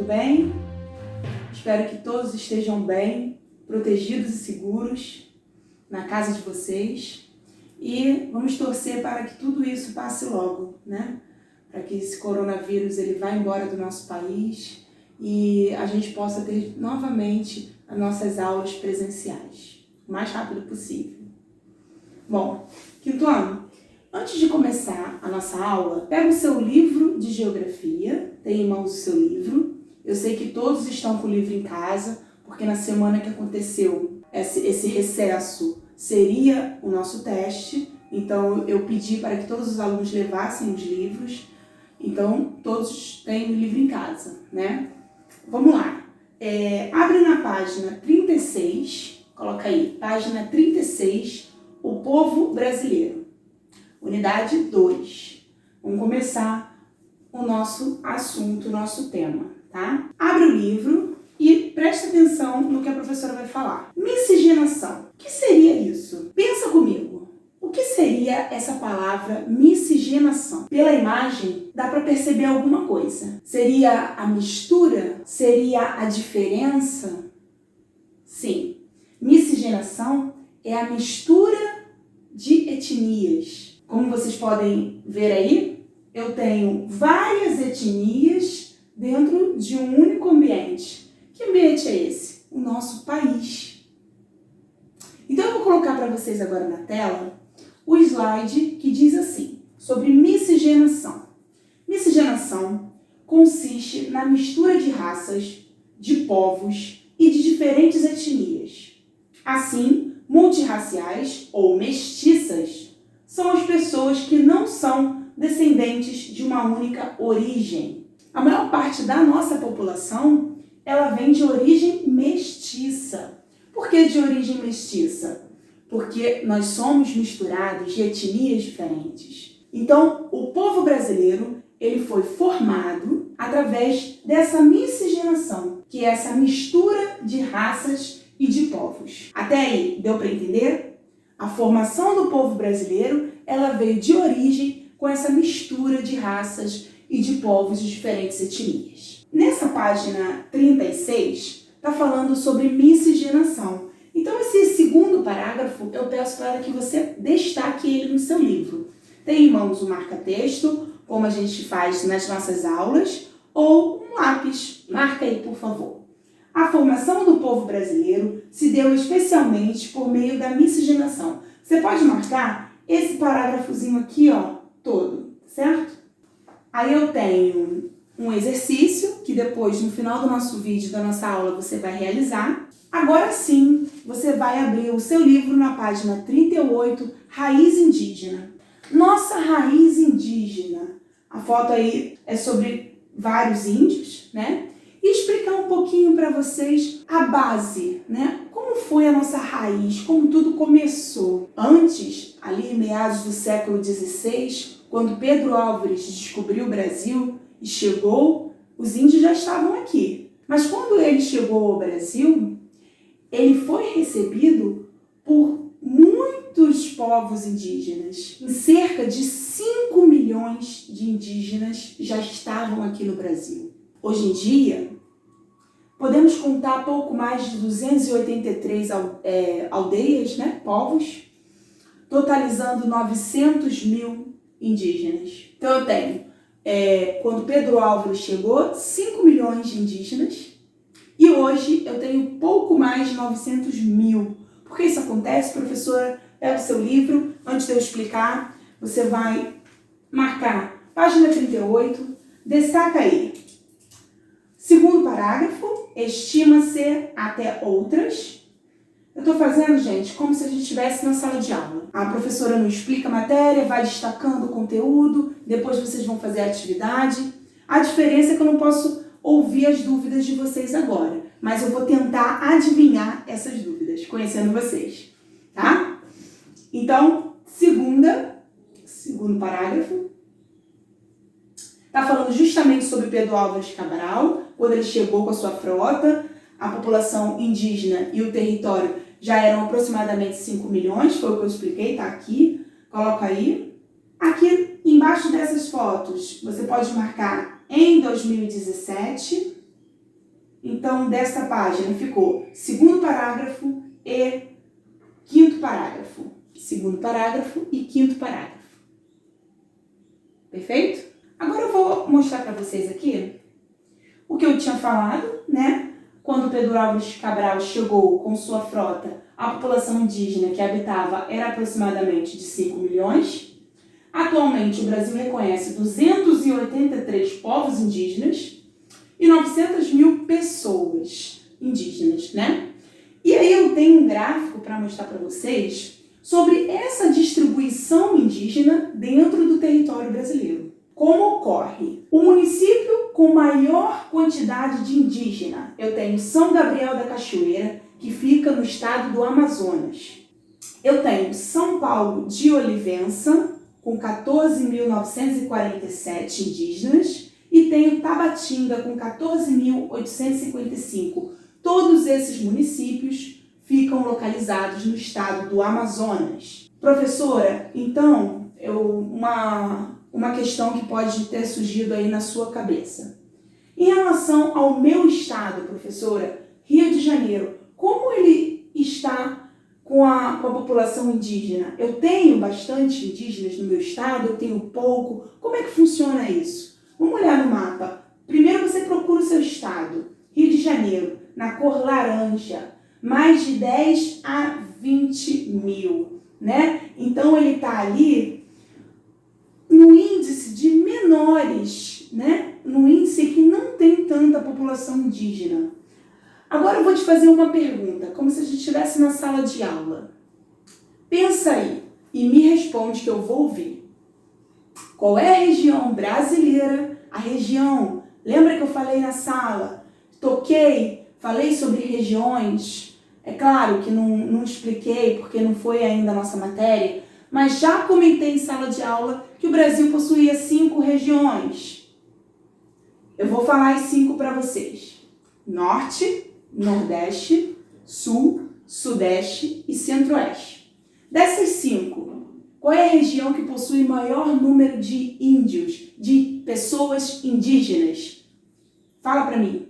tudo bem? Espero que todos estejam bem, protegidos e seguros na casa de vocês. E vamos torcer para que tudo isso passe logo, né? Para que esse coronavírus ele vá embora do nosso país e a gente possa ter novamente as nossas aulas presenciais, o mais rápido possível. Bom, quinto ano, antes de começar a nossa aula, pega o seu livro de geografia, tem em mãos o seu livro. Eu sei que todos estão com o livro em casa, porque na semana que aconteceu esse recesso seria o nosso teste, então eu pedi para que todos os alunos levassem os livros, então todos têm o livro em casa, né? Vamos lá, abre na página 36, coloca aí, página 36, o povo brasileiro, unidade 2. Vamos começar o nosso assunto, o nosso tema, tá? Abre o livro e preste atenção no que a professora vai falar. Miscigenação. O que seria isso? Pensa comigo. O que seria essa palavra miscigenação? Pela imagem, dá para perceber alguma coisa. Seria a mistura? Seria a diferença? Sim. Miscigenação é a mistura de etnias. Como vocês podem ver aí, eu tenho várias etnias dentro de um único ambiente. Que ambiente é esse? O nosso país. Então eu vou colocar para vocês agora na tela o slide que diz assim, sobre miscigenação. Miscigenação consiste na mistura de raças, de povos e de diferentes etnias. Assim, multirraciais ou mestiças são as pessoas que não são descendentes de uma única origem. A maior parte da nossa população, ela vem de origem mestiça. Por que de origem mestiça? Porque nós somos misturados de etnias diferentes. Então, o povo brasileiro, ele foi formado através dessa miscigenação, que é essa mistura de raças e de povos. Até aí, deu para entender? A formação do povo brasileiro, ela veio de origem com essa mistura de raças e de povos de diferentes etnias. Nessa página 36, está falando sobre miscigenação. Então, esse segundo parágrafo, eu peço para que você destaque ele no seu livro. Tem em mãos um marca-texto, como a gente faz nas nossas aulas, ou um lápis. Marca aí, por favor. A formação do povo brasileiro se deu especialmente por meio da miscigenação. Você pode marcar esse parágrafozinho aqui, ó, todo, certo? Aí eu tenho um exercício que depois, no final do nosso vídeo, da nossa aula, você vai realizar. Agora sim, você vai abrir o seu livro na página 38, Raiz Indígena. Nossa raiz indígena. A foto aí é sobre vários índios, né? E explicar um pouquinho para vocês a base, né? Como foi a nossa raiz, como tudo começou. Antes, ali meados do século XVI, quando Pedro Álvares descobriu o Brasil e chegou, os índios já estavam aqui. Mas quando ele chegou ao Brasil, ele foi recebido por muitos povos indígenas. Cerca de 5 milhões de indígenas já estavam aqui no Brasil. Hoje em dia, podemos contar pouco mais de 283 aldeias, né, povos, totalizando 900 mil indígenas. Então eu tenho, quando Pedro Álvares chegou, 5 milhões de indígenas, e hoje eu tenho pouco mais de 900 mil. Por que isso acontece, professora? Pega o seu livro, antes de eu explicar, você vai marcar página 38, destaca aí. Segundo parágrafo, estima-se até outras. Eu estou fazendo, gente, como se a gente estivesse na sala de aula. A professora não explica a matéria, vai destacando o conteúdo, depois vocês vão fazer a atividade. A diferença é que eu não posso ouvir as dúvidas de vocês agora, mas eu vou tentar adivinhar essas dúvidas, conhecendo vocês, tá? Então, segundo parágrafo, está falando justamente sobre Pedro Álvares Cabral, quando ele chegou com a sua frota, a população indígena e o território já eram aproximadamente 5 milhões, foi o que eu expliquei, tá aqui, coloca aí. Aqui embaixo dessas fotos, você pode marcar em 2017, então, desta página ficou segundo parágrafo e quinto parágrafo. Segundo parágrafo e quinto parágrafo. Perfeito? Agora eu vou mostrar para vocês aqui o que eu tinha falado, né? Quando Pedro Álvares Cabral chegou com sua frota, a população indígena que habitava era aproximadamente de 5 milhões. Atualmente, o Brasil reconhece 283 povos indígenas e 900 mil pessoas indígenas, né? E aí eu tenho um gráfico para mostrar para vocês sobre essa distribuição indígena dentro do território brasileiro. Como ocorre? O município com maior quantidade de indígena, eu tenho São Gabriel da Cachoeira, que fica no estado do Amazonas. Eu tenho São Paulo de Olivença, com 14.947 indígenas, e tenho Tabatinga, com 14.855. Todos esses municípios ficam localizados no estado do Amazonas. Professora, então, uma questão que pode ter surgido aí na sua cabeça. Em relação ao meu estado, professora, Rio de Janeiro, como ele está com a população indígena? Eu tenho bastante indígenas no meu estado, eu tenho pouco. Como é que funciona isso? Vamos olhar no mapa. Primeiro você procura o seu estado, Rio de Janeiro, na cor laranja, mais de 10 a 20 mil, né? Então ele está ali no índice de menores, né? No índice que não tem tanta população indígena. Agora eu vou te fazer uma pergunta, como se a gente estivesse na sala de aula. Pensa aí e me responde que eu vou ouvir. Qual é a região brasileira? A região, lembra que eu falei na sala? Falei sobre regiões. É claro que não expliquei porque não foi ainda a nossa matéria, mas já comentei em sala de aula que o Brasil possuía 5 regiões. Eu vou falar as 5 para vocês. Norte, Nordeste, Sul, Sudeste e Centro-Oeste. Dessas 5, qual é a região que possui maior número de índios, de pessoas indígenas? Fala para mim.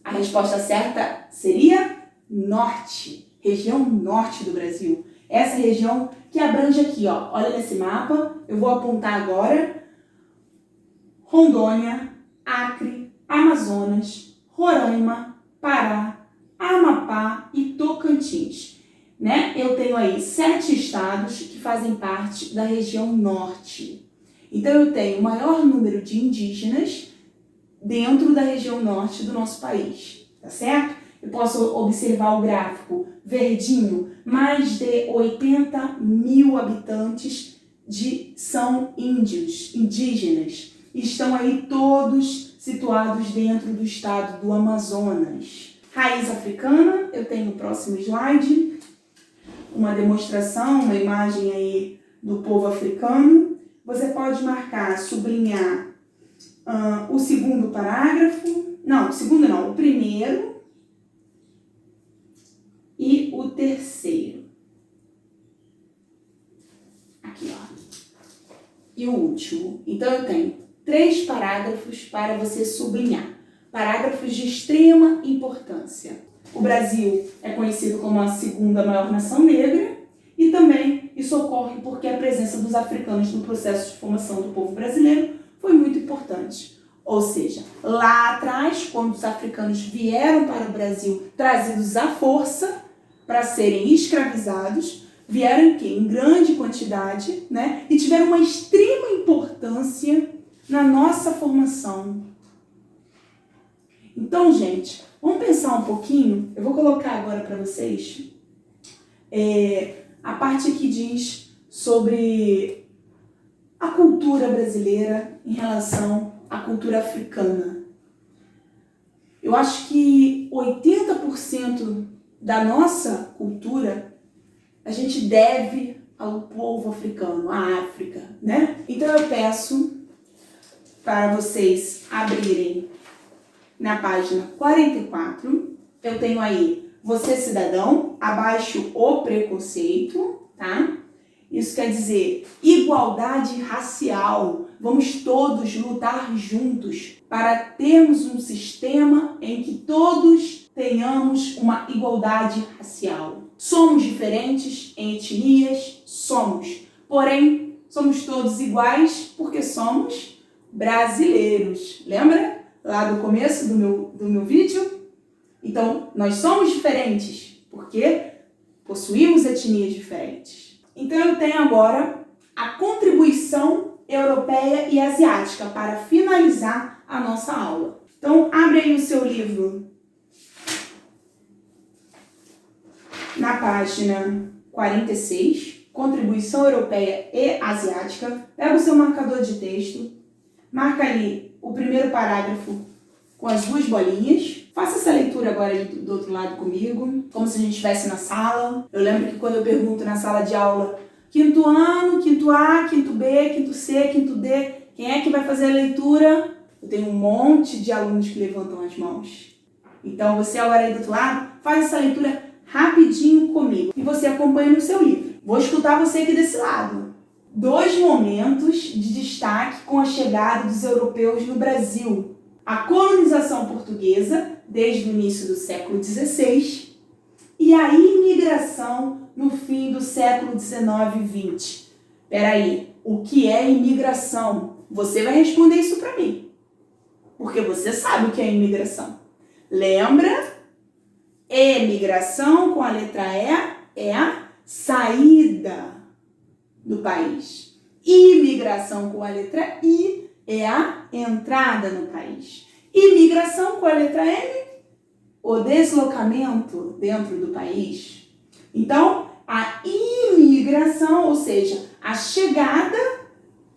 A resposta certa seria Norte, região Norte do Brasil. Essa região que abrange aqui, ó. Olha nesse mapa, eu vou apontar agora. Rondônia, Acre, Amazonas, Roraima, Pará, Amapá e Tocantins. Né? Eu tenho aí 7 estados que fazem parte da região norte. Então eu tenho o maior número de indígenas dentro da região norte do nosso país, tá certo? Eu posso observar o gráfico verdinho, mais de 80 mil habitantes são índios, indígenas. Estão aí todos situados dentro do estado do Amazonas. Raiz africana, eu tenho no próximo slide uma demonstração, uma imagem aí do povo africano. Você pode marcar, sublinhar o segundo parágrafo, o primeiro e o terceiro. Aqui, ó. E o último. Então eu tenho 3 parágrafos para você sublinhar. Parágrafos de extrema importância. O Brasil é conhecido como a segunda maior nação negra e também isso ocorre porque a presença dos africanos no processo de formação do povo brasileiro foi muito importante. Ou seja, lá atrás, quando os africanos vieram para o Brasil trazidos à força para serem escravizados, vieram em grande quantidade, né? E tiveram uma extrema importância na nossa formação. Então, gente, vamos pensar um pouquinho. Eu vou colocar agora para vocês a parte que diz sobre a cultura brasileira em relação à cultura africana. Eu acho que 80% da nossa cultura a gente deve ao povo africano, à África, né? Então eu peço para vocês abrirem na página 44. Eu tenho aí Você Cidadão, abaixo o preconceito, tá? Isso quer dizer igualdade racial. Vamos todos lutar juntos para termos um sistema em que todos tenhamos uma igualdade racial. Somos diferentes em etnias? Somos. Porém, somos todos iguais porque somos brasileiros. Lembra lá do começo do meu vídeo? Então, nós somos diferentes porque possuímos etnias diferentes. Então, eu tenho agora a contribuição europeia e asiática para finalizar a nossa aula. Então, abre aí o seu livro na página 46, Contribuição Europeia e Asiática. Pega o seu marcador de texto, marca ali o primeiro parágrafo com as duas bolinhas. Faça essa leitura agora do outro lado comigo, como se a gente estivesse na sala. Eu lembro que quando eu pergunto na sala de aula, quinto ano, quinto A, quinto B, quinto C, quinto D, quem é que vai fazer a leitura? Eu tenho um monte de alunos que levantam as mãos. Então você agora aí do outro lado, faz essa leitura rapidinho comigo e você acompanha no seu livro. Vou escutar você aqui desse lado. 2 momentos de destaque com a chegada dos europeus no Brasil. A colonização portuguesa, desde o início do século XVI, e a imigração no fim do século XIX e XX. Peraí, o que é imigração? Você vai responder isso para mim, porque você sabe o que é imigração. Lembra? Emigração com a letra E é a saída do país. Imigração com a letra I é a entrada no país. Imigração com a letra M, o deslocamento dentro do país. Então, a imigração, ou seja, a chegada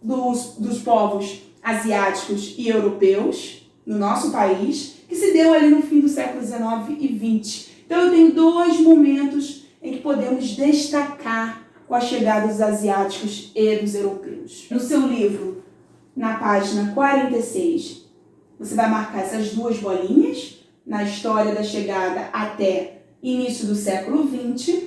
dos povos asiáticos e europeus no nosso país, que se deu ali no fim do século XIX e XX. Então, eu tenho 2 momentos em que podemos destacar com a chegada dos asiáticos e dos europeus. No seu livro, na página 46, você vai marcar essas 2 bolinhas na história da chegada até início do século XX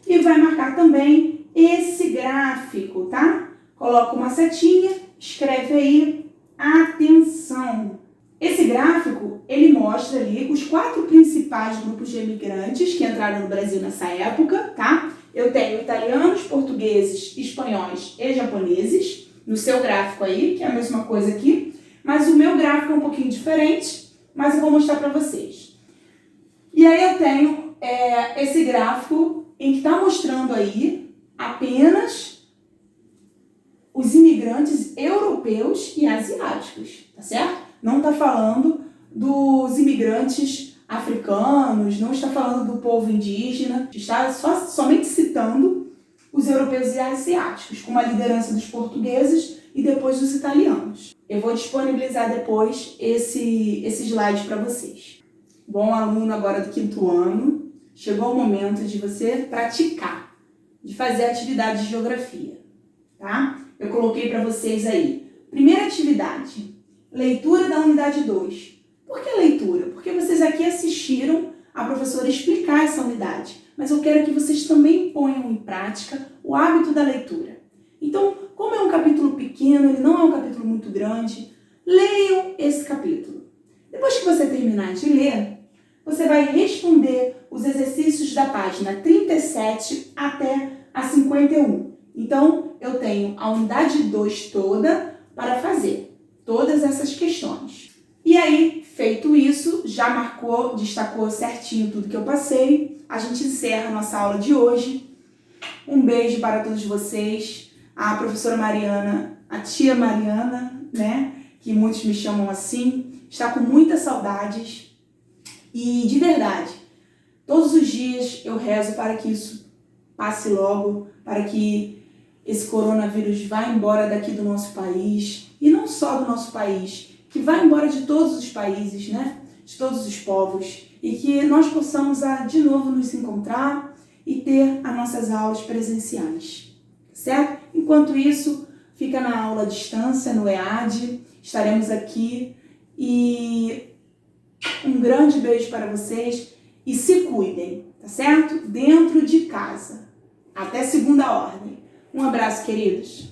e vai marcar também esse gráfico, tá? Coloca uma setinha, escreve aí, atenção. Esse gráfico, ele mostra ali os 4 principais grupos de imigrantes que entraram no Brasil nessa época, tá? Eu tenho italianos, portugueses, espanhóis e japoneses no seu gráfico aí, que é a mesma coisa aqui, mas o meu gráfico é um pouquinho diferente, mas eu vou mostrar para vocês. E aí eu tenho esse gráfico em que está mostrando aí apenas os imigrantes europeus e asiáticos, tá certo? Não está falando dos imigrantes africanos, não está falando do povo indígena, está somente citando os europeus e asiáticos, com a liderança dos portugueses e depois dos italianos. Eu vou disponibilizar depois esse slide para vocês. Bom aluno agora do 5º ano, chegou o momento de você praticar, de fazer a atividade de geografia, tá? Eu coloquei para vocês aí. Primeira atividade, leitura da unidade 2. Por que leitura? Porque vocês aqui assistiram a professora explicar essa unidade, mas eu quero que vocês também ponham em prática o hábito da leitura. Então, como é um capítulo pequeno, ele não é um capítulo muito grande, leiam esse capítulo. Depois que você terminar de ler, você vai responder os exercícios da página 37 até a 51. Então, eu tenho a unidade 2 toda para fazer todas essas questões. E aí, feito isso, já marcou, destacou certinho tudo que eu passei, a gente encerra a nossa aula de hoje. Um beijo para todos vocês. A professora Mariana, a tia Mariana, né, que muitos me chamam assim, está com muitas saudades. E, de verdade, todos os dias eu rezo para que isso passe logo, para que esse coronavírus vá embora daqui do nosso país, e não só do nosso país, que vá embora de todos os países, né? De todos os povos, e que nós possamos de novo nos encontrar e ter as nossas aulas presenciais, certo? Enquanto isso, fica na aula à distância, no EAD, estaremos aqui, e um grande beijo para vocês, e se cuidem, tá certo? Dentro de casa, até segunda ordem. Um abraço, queridos.